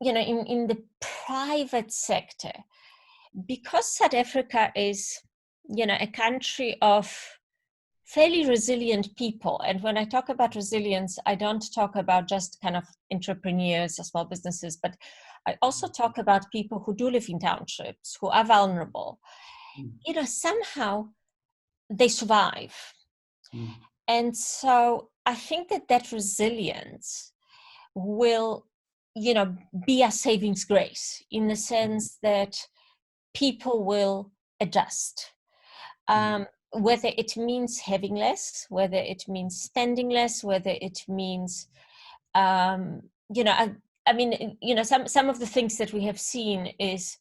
in the private sector, because South Africa is, a country of fairly resilient people. And when I talk about resilience, I don't talk about just kind of entrepreneurs or small businesses, but I also talk about people who do live in townships, who are vulnerable. Somehow they survive. And so I think that resilience will, be a savings grace, in the sense that people will adjust. Whether it means having less, whether it means spending less, whether it means, some of the things that we have seen is,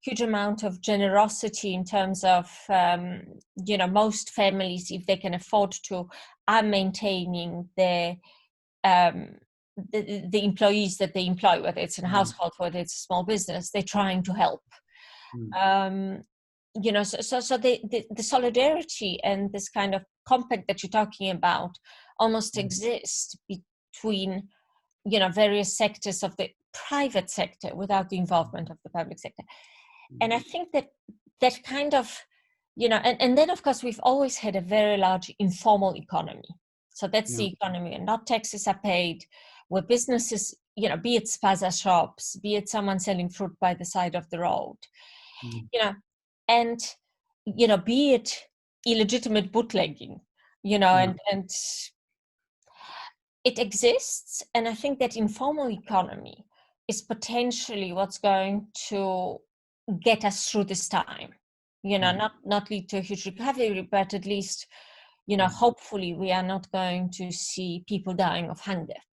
huge amount of generosity in terms of, most families, if they can afford to, are maintaining their, the employees that they employ, whether it's in a household, whether it's a small business, they're trying to help. So the solidarity and this kind of compact that you're talking about almost exists between, various sectors of the private sector without the involvement of the public sector. And I think that kind of, and then of course we've always had a very large informal economy. So that's the economy, and not taxes are paid, where businesses, be it spaza shops, be it someone selling fruit by the side of the road, and, be it illegitimate bootlegging, and it exists. And I think that informal economy is potentially what's going to get us through this time, not lead to a huge recovery, but at least, hopefully we are not going to see people dying of hunger.